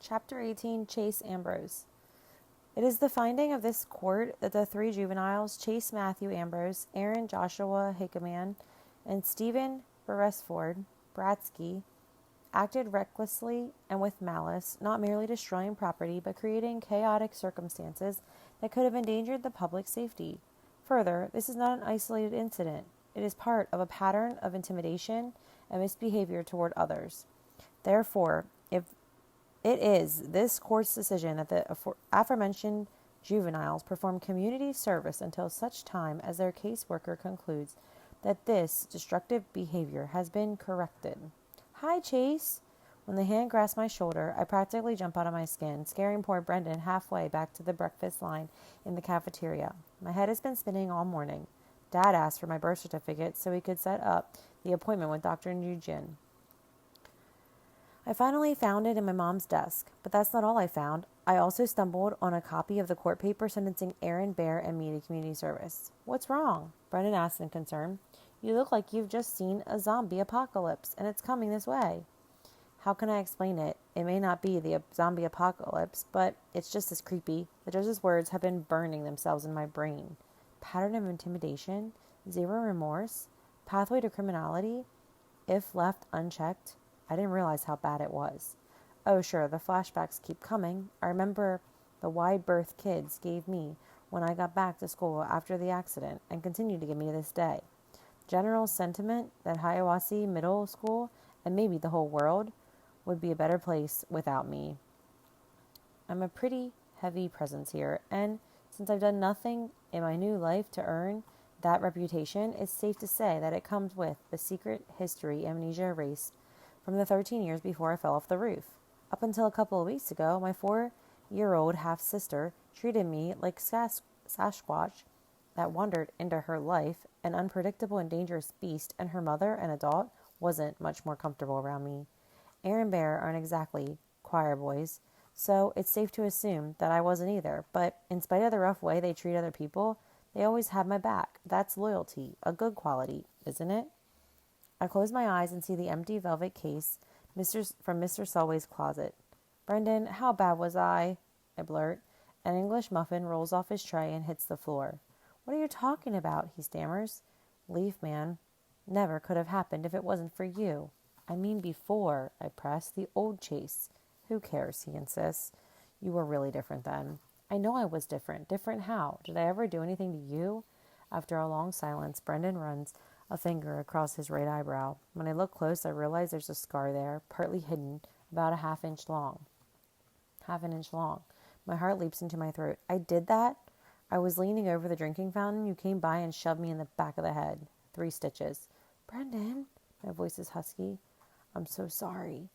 Chapter 18, Chase Ambrose. It is the finding of this court that the three juveniles, Chase Matthew Ambrose, Aaron Joshua Hickaman, and Stephen Beresford Bratsky, acted recklessly and with malice, not merely destroying property, but creating chaotic circumstances that could have endangered the public safety. Further, this is not an isolated incident. It is part of a pattern of intimidation and misbehavior toward others. Therefore, if it is this court's decision that the aforementioned juveniles perform community service until such time as their caseworker concludes that this destructive behavior has been corrected. Hi, Chase. When the hand grasped my shoulder, I practically jumped out of my skin, scaring poor Brendan halfway back to the breakfast line in the cafeteria. My head has been spinning all morning. Dad asked for my birth certificate so he could set up the appointment with Dr. Nugent. I finally found it in my mom's desk, but that's not all I found. I also stumbled on a copy of the court paper sentencing Aaron Bear and me to community service. What's wrong? Brendan asked in concern. You look like you've just seen a zombie apocalypse, and it's coming this way. How can I explain it? It may not be the zombie apocalypse, but it's just as creepy. The judge's words have been burning themselves in my brain. Pattern of intimidation, zero remorse, pathway to criminality, if left unchecked. I didn't realize how bad it was. Oh, sure, the flashbacks keep coming. I remember the wide berth kids gave me when I got back to school after the accident and continue to give me to this day. General sentiment that Hiawassee Middle School, and maybe the whole world, would be a better place without me. I'm a pretty heavy presence here, and since I've done nothing in my new life to earn that reputation, it's safe to say that it comes with the secret history amnesia erased from the 13 years before I fell off the roof. Up until a couple of weeks ago, my 4-year-old half-sister treated me like Sasquatch that wandered into her life, an unpredictable and dangerous beast, and her mother, an adult, wasn't much more comfortable around me. Aaron Bear aren't exactly choir boys, so it's safe to assume that I wasn't either. But in spite of the rough way they treat other people, they always have my back. That's loyalty, a good quality, isn't it? I close my eyes and see the empty velvet case from Mr. Selway's closet. Brendan, how bad was I blurt. An English muffin rolls off his tray and hits the floor. What are you talking about? He stammers. Leaf man. Never could have happened if it wasn't for you. I mean before, I press. The old Chase. Who cares, he insists. You were really different then. I know I was different. Different how? Did I ever do anything to you? After a long silence, Brendan runs a finger across his right eyebrow. When I look close, I realize there's a scar there, partly hidden, about a half an inch long. My heart leaps into my throat. I did that? I was leaning over the drinking fountain. You came by and shoved me in the back of the head. 3 stitches. Brendan, my voice is husky. I'm so sorry.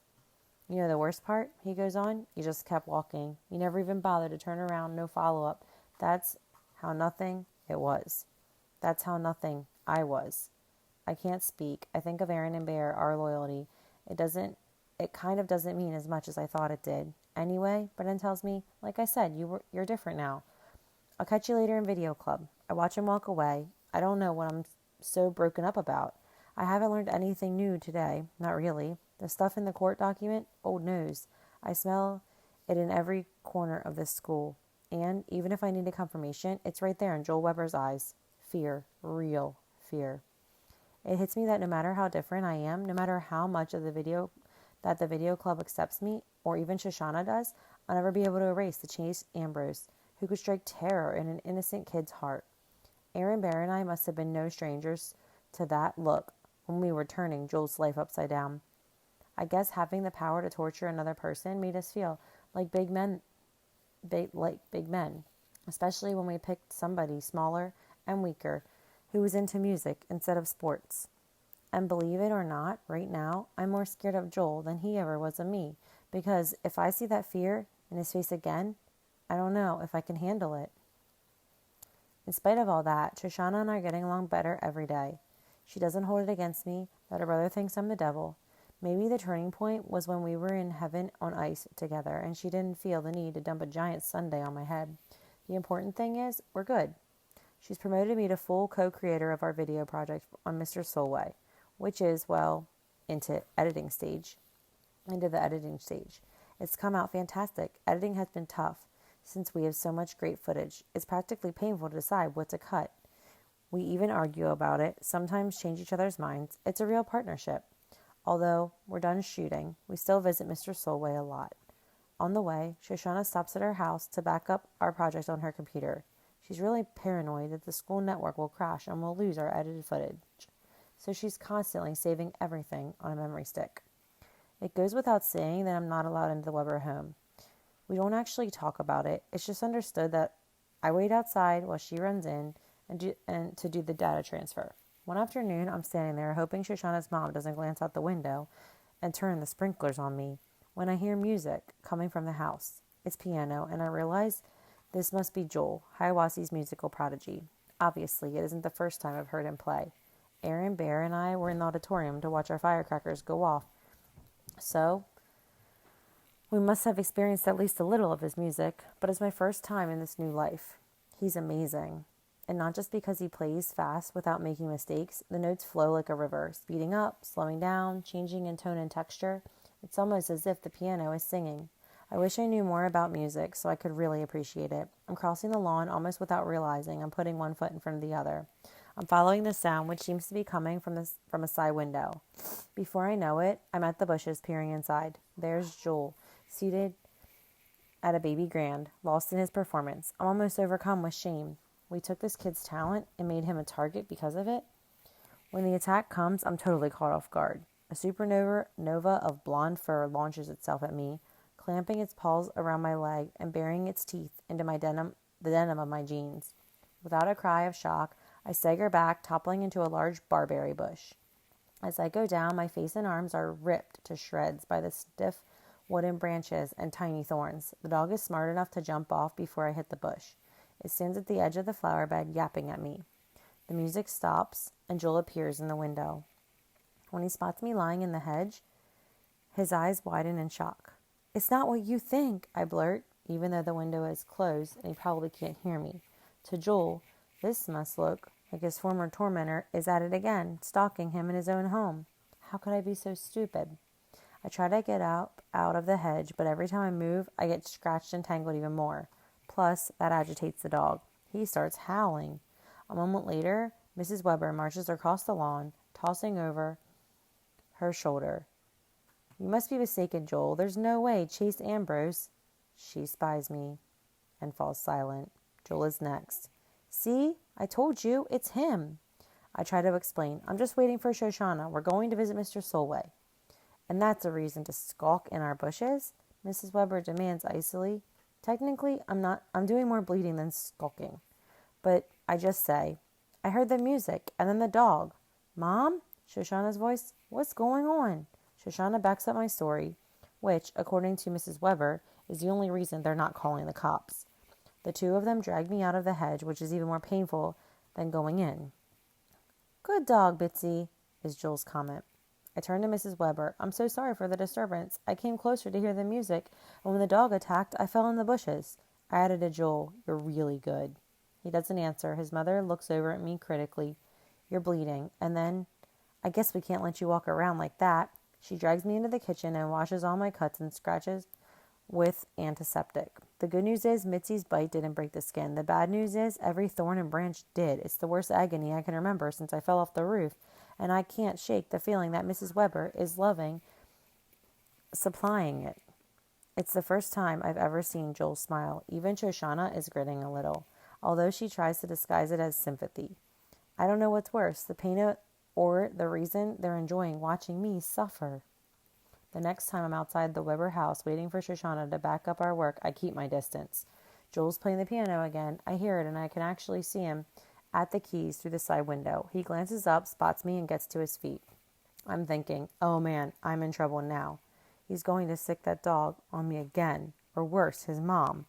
You know the worst part? He goes on. You just kept walking. You never even bothered to turn around. No follow-up. That's how nothing it was. That's how nothing I was. I can't speak. I think of Aaron and Bear, our loyalty. It kind of doesn't mean as much as I thought it did. Anyway, Brendan tells me, like I said, you're different now. I'll catch you later in video club. I watch him walk away. I don't know what I'm so broken up about. I haven't learned anything new today. Not really. The stuff in the court document, old news. I smell it in every corner of this school. And even if I need a confirmation, it's right there in Joel Weber's eyes. Fear. Real fear. It hits me that no matter how different I am, no matter how much of the video club accepts me, or even Shoshana does, I'll never be able to erase the Chase Ambrose, who could strike terror in an innocent kid's heart. Aaron Bear and I must have been no strangers to that look when we were turning Joel's life upside down. I guess having the power to torture another person made us feel like big men, especially when we picked somebody smaller and weaker who was into music instead of sports. And believe it or not, right now, I'm more scared of Joel than he ever was of me, because if I see that fear in his face again, I don't know if I can handle it. In spite of all that, Shoshana and I are getting along better every day. She doesn't hold it against me that her brother thinks I'm the devil. Maybe the turning point was when we were in heaven on ice together, and she didn't feel the need to dump a giant sundae on my head. The important thing is, we're good. She's promoted me to full co-creator of our video project on Mr. Solway, which is, well, into the editing stage. It's come out fantastic. Editing has been tough since we have so much great footage. It's practically painful to decide what to cut. We even argue about it, sometimes change each other's minds. It's a real partnership. Although we're done shooting, we still visit Mr. Solway a lot. On the way, Shoshana stops at our house to back up our project on her computer. She's really paranoid that the school network will crash and we'll lose our edited footage. So she's constantly saving everything on a memory stick. It goes without saying that I'm not allowed into the Weber home. We don't actually talk about it. It's just understood that I wait outside while she runs in and to do the data transfer. One afternoon, I'm standing there hoping Shoshana's mom doesn't glance out the window and turn the sprinklers on me when I hear music coming from the house. It's piano, and I realize this must be Joel, Hiawatha's musical prodigy. Obviously, it isn't the first time I've heard him play. Aaron Bear and I were in the auditorium to watch our firecrackers go off, so we must have experienced at least a little of his music, but it's my first time in this new life. He's amazing. And not just because he plays fast without making mistakes, the notes flow like a river, speeding up, slowing down, changing in tone and texture. It's almost as if the piano is singing. I wish I knew more about music so I could really appreciate it. I'm crossing the lawn almost without realizing I'm putting one foot in front of the other. I'm following the sound, which seems to be coming from a side window. Before I know it, I'm at the bushes peering inside. There's Joel, seated at a baby grand, lost in his performance. I'm almost overcome with shame. We took this kid's talent and made him a target because of it. When the attack comes, I'm totally caught off guard. A supernova of blonde fur launches itself at me, clamping its paws around my leg and burying its teeth into the denim of my jeans. Without a cry of shock, I stagger back, toppling into a large barberry bush. As I go down, my face and arms are ripped to shreds by the stiff wooden branches and tiny thorns. The dog is smart enough to jump off before I hit the bush. It stands at the edge of the flower bed, yapping at me. The music stops, and Joel appears in the window. When he spots me lying in the hedge, his eyes widen in shock. "It's not what you think," I blurt, even though the window is closed and he probably can't hear me. To Joel, this must look like his former tormentor is at it again, stalking him in his own home. How could I be so stupid? I try to get out of the hedge, but every time I move, I get scratched and tangled even more. Plus, that agitates the dog. He starts howling. A moment later, Mrs. Weber marches across the lawn, tossing over her shoulder. "You must be mistaken, Joel. There's no way Chase Ambrose." She spies me and falls silent. Joel is next. "See? I told you. It's him." I try to explain. "I'm just waiting for Shoshana. We're going to visit Mr. Solway." "And that's a reason to skulk in our bushes?" Mrs. Weber demands icily. Technically, I'm doing more bleeding than skulking. But I just say, "I heard the music, and then the dog." "Mom?" Shoshana's voice. "What's going on?" Shoshana backs up my story, which, according to Mrs. Weber, is the only reason they're not calling the cops. The two of them drag me out of the hedge, which is even more painful than going in. "Good dog, Bitsy," is Joel's comment. I turn to Mrs. Weber. "I'm so sorry for the disturbance. I came closer to hear the music, and when the dog attacked, I fell in the bushes." I added to Joel, "You're really good." He doesn't answer. His mother looks over at me critically. "You're bleeding." And then, "I guess we can't let you walk around like that." She drags me into the kitchen and washes all my cuts and scratches with antiseptic. The good news is Mitzi's bite didn't break the skin. The bad news is every thorn and branch did. It's the worst agony I can remember since I fell off the roof, and I can't shake the feeling that Mrs. Weber is loving supplying it. It's the first time I've ever seen Joel smile. Even Shoshana is grinning a little, although she tries to disguise it as sympathy. I don't know what's worse, the pain or the reason they're enjoying watching me suffer. The next time I'm outside the Weber house waiting for Shoshana to back up our work, I keep my distance. Joel's playing the piano again. I hear it, and I can actually see him at the keys through the side window. He glances up, spots me, and gets to his feet. I'm thinking, oh man, I'm in trouble now. He's going to sick that dog on me again, or worse, his mom.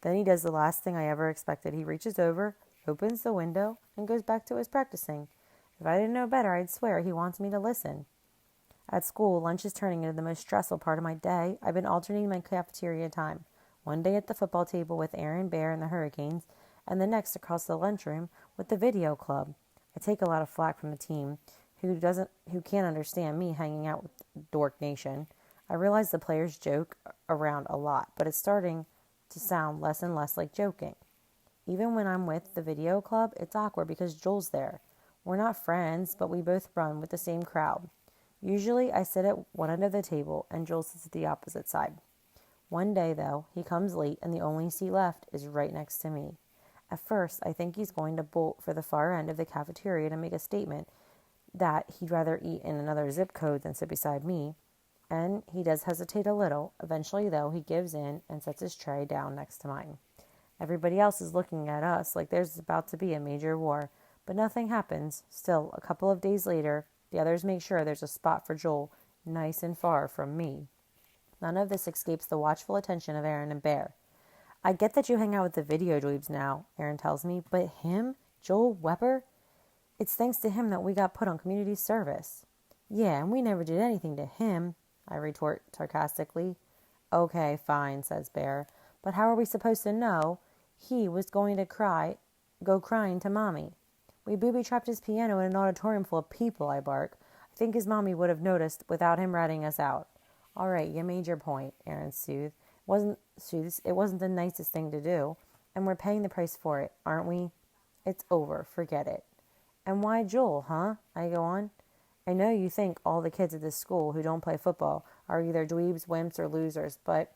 Then he does the last thing I ever expected. He reaches over, opens the window, and goes back to his practicing. If I didn't know better, I'd swear he wants me to listen. At school, lunch is turning into the most stressful part of my day. I've been alternating my cafeteria time. One day at the football table with Aaron Bear and the Hurricanes, and the next across the lunchroom with the video club. I take a lot of flack from the team, who can't understand me hanging out with Dork Nation. I realize the players joke around a lot, but it's starting to sound less and less like joking. Even when I'm with the video club, it's awkward because Joel's there. We're not friends, but we both run with the same crowd. Usually I sit at one end of the table and Joel sits at the opposite side. One day, though, he comes late and the only seat left is right next to me. At first, I think he's going to bolt for the far end of the cafeteria to make a statement that he'd rather eat in another zip code than sit beside me, and he does hesitate a little. Eventually, though, he gives in and sets his tray down next to mine. Everybody else is looking at us like there's about to be a major war, but nothing happens. Still, a couple of days later, the others make sure there's a spot for Joel nice and far from me. None of this escapes the watchful attention of Aaron and Bear. I get that you hang out with the video dweebs now, Aaron tells me, but him, Joel Weber, it's thanks to him that we got put on community service. Yeah, and we never did anything to him, I retort sarcastically. Okay, fine, says Bear, but how are we supposed to know he was going to go crying to Mommy? We booby-trapped his piano in an auditorium full of people, I bark. I think his mommy would have noticed without him ratting us out. All right, you made your point, Aaron soothes. It wasn't the nicest thing to do, and we're paying the price for it, aren't we? It's over, forget it. And why Joel, huh? I go on. I know you think all the kids at this school who don't play football are either dweebs, wimps, or losers, but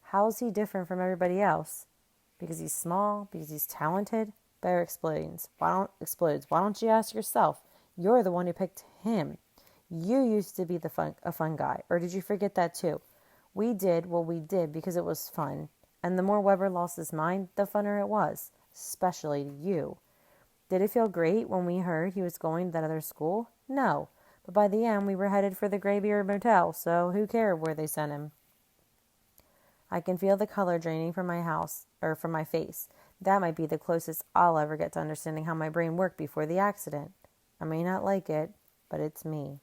how's he different from everybody else? Because he's small? Because he's talented? Bear explodes. Why don't you ask yourself? You're the one who picked him. You used to be a fun guy, or did you forget that too? We did what we did because it was fun, and the more Weber lost his mind, the funner it was, especially to you. Did it feel great when we heard he was going to that other school? No, but by the end we were headed for the Graybeard Motel, so who cared where they sent him? I can feel the color draining from my face. That might be the closest I'll ever get to understanding how my brain worked before the accident. I may not like it, but it's me.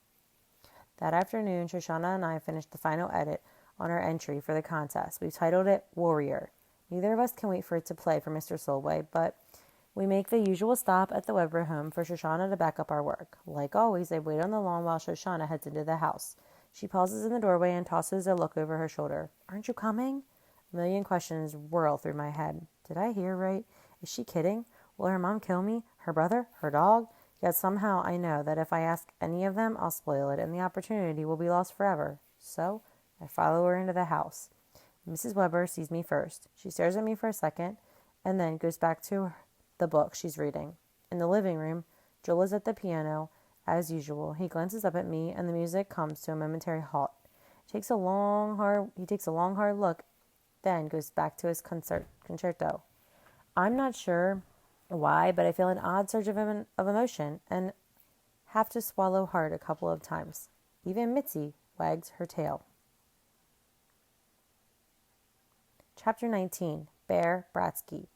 That afternoon, Shoshana and I finished the final edit on our entry for the contest. We titled it Warrior. Neither of us can wait for it to play for Mr. Solway, but we make the usual stop at the Weber home for Shoshana to back up our work. Like always, I wait on the lawn while Shoshana heads into the house. She pauses in the doorway and tosses a look over her shoulder. Aren't you coming? A million questions whirl through my head. Did I hear right? Is she kidding? Will her mom kill me? Her brother? Her dog? Yet somehow I know that if I ask any of them, I'll spoil it, and the opportunity will be lost forever. So I follow her into the house. Mrs. Weber sees me first. She stares at me for a second, and then goes back to the book she's reading. In the living room, Joel is at the piano, as usual. He glances up at me, and the music comes to a momentary halt. He takes a long, hard look, then goes back to his concerto. I'm not sure why, but I feel an odd surge of emotion and have to swallow hard a couple of times. Even Mitzi wags her tail. Chapter 19, Bear Bratsky.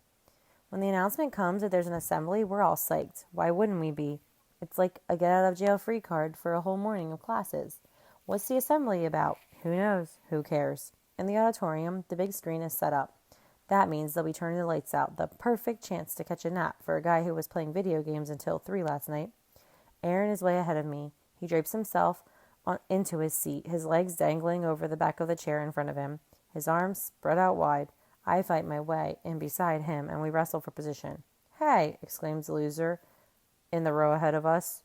When the announcement comes that there's an assembly, we're all psyched. Why wouldn't we be? It's like a get-out-of-jail-free card for a whole morning of classes. What's the assembly about? Who knows? Who cares? In the auditorium, the big screen is set up. That means they'll be turning the lights out. The perfect chance to catch a nap for a guy who was playing video games until 3 last night. Aaron is way ahead of me. He drapes himself into his seat, his legs dangling over the back of the chair in front of him, his arms spread out wide. I fight my way in beside him, and we wrestle for position. Hey, exclaims the loser in the row ahead of us,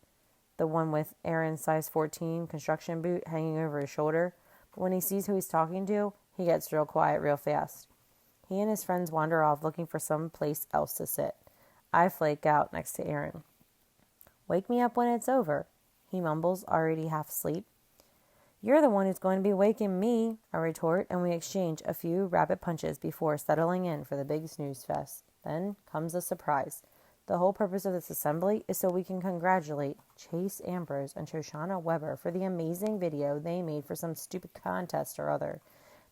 the one with Aaron's size 14 construction boot hanging over his shoulder. But when he sees who he's talking to, he gets real quiet real fast. He and his friends wander off looking for some place else to sit. I flake out next to Aaron. Wake me up when it's over, he mumbles, already half asleep. You're the one who's going to be waking me, I retort, and we exchange a few rapid punches before settling in for the big snooze fest. Then comes the surprise. The whole purpose of this assembly is so we can congratulate Chase Ambrose and Shoshana Weber for the amazing video they made for some stupid contest or other.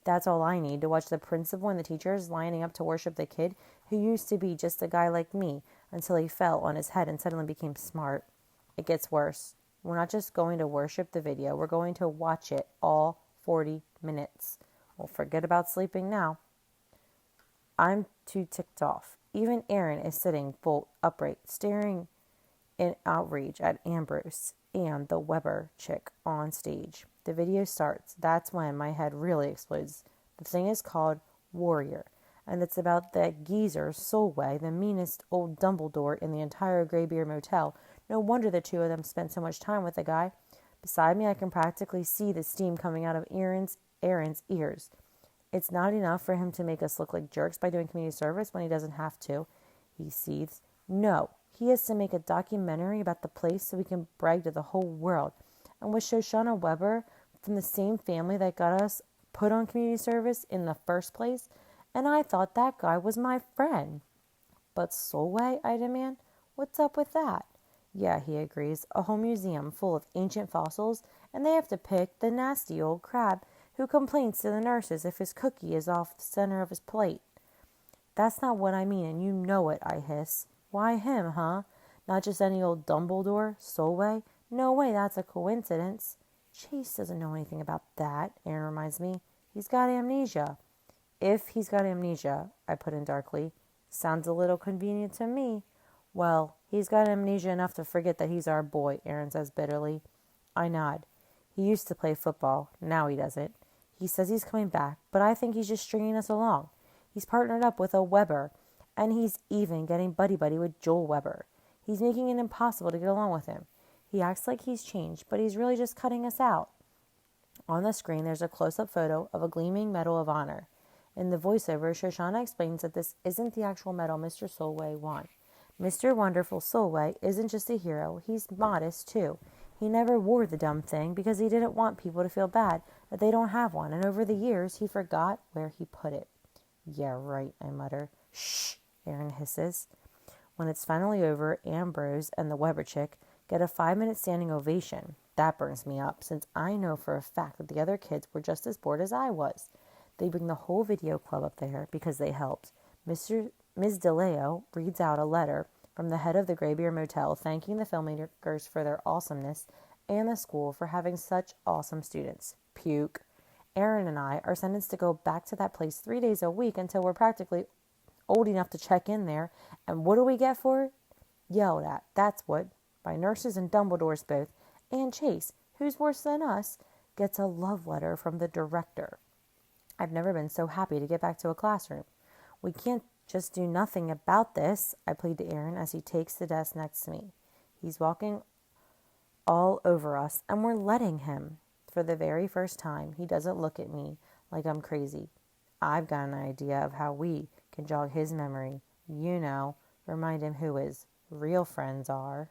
That's all I need to watch the principal and the teachers lining up to worship the kid who used to be just a guy like me until he fell on his head and suddenly became smart. It gets worse. We're not just going to worship the video. We're going to watch it all 40 minutes. Well, forget about sleeping now. I'm too ticked off. Even Aaron is sitting bolt upright, staring in outrage at Ambrose and the Weber chick on stage. The video starts. That's when my head really explodes. The thing is called Warrior, and it's about that geezer, Solway, the meanest old Dumbledore in the entire Greybeard Motel. No wonder the two of them spent so much time with the guy. Beside me, I can practically see the steam coming out of Aaron's ears. It's not enough for him to make us look like jerks by doing community service when he doesn't have to, he seethes. No, he has to make a documentary about the place so we can brag to the whole world. And with Shoshana Weber, from the same family that got us put on community service in the first place, and I thought that guy was my friend. But Solway, I demand, what's up with that? Yeah, he agrees, a whole museum full of ancient fossils, and they have to pick the nasty old crab who complains to the nurses if his cookie is off the center of his plate. That's not what I mean, and you know it, I hiss. Why him, huh? Not just any old Dumbledore, Solway? No way, that's a coincidence. Chase doesn't know anything about that, Aaron reminds me. He's got amnesia. If he's got amnesia, I put in darkly. Sounds a little convenient to me. Well, he's got amnesia enough to forget that he's our boy, Aaron says bitterly. I nod. He used to play football. Now he doesn't. He says he's coming back, but I think he's just stringing us along. He's partnered up with a Weber, and he's even getting buddy-buddy with Joel Weber. He's making it impossible to get along with him. He acts like he's changed, but he's really just cutting us out. On the screen, there's a close-up photo of a gleaming Medal of Honor. In the voiceover, Shoshana explains that this isn't the actual medal Mr. Solway won. Mr. Wonderful Solway isn't just a hero, he's modest, too. He never wore the dumb thing because he didn't want people to feel bad that they don't have one, and over the years, he forgot where he put it. Yeah, right, I mutter. Shh, Aaron hisses. When it's finally over, Ambrose and the Weber chick get a 5-minute standing ovation. That burns me up, since I know for a fact that the other kids were just as bored as I was. They bring the whole video club up there because they helped. Ms. DeLeo reads out a letter from the head of the Greybeard Motel thanking the filmmakers for their awesomeness and the school for having such awesome students. Puke. Aaron and I are sentenced to go back to that place 3 days a week until we're practically old enough to check in there. And what do we get for it? Yelled at, that's what, by nurses and Dumbledores both, and Chase, who's worse than us, gets a love letter from the director. I've never been so happy to get back to a classroom. We can't just do nothing about this, I plead to Aaron as he takes the desk next to me. He's walking all over us, and we're letting him. For the very first time, he doesn't look at me like I'm crazy. I've got an idea of how we can jog his memory. You know, remind him who his real friends are.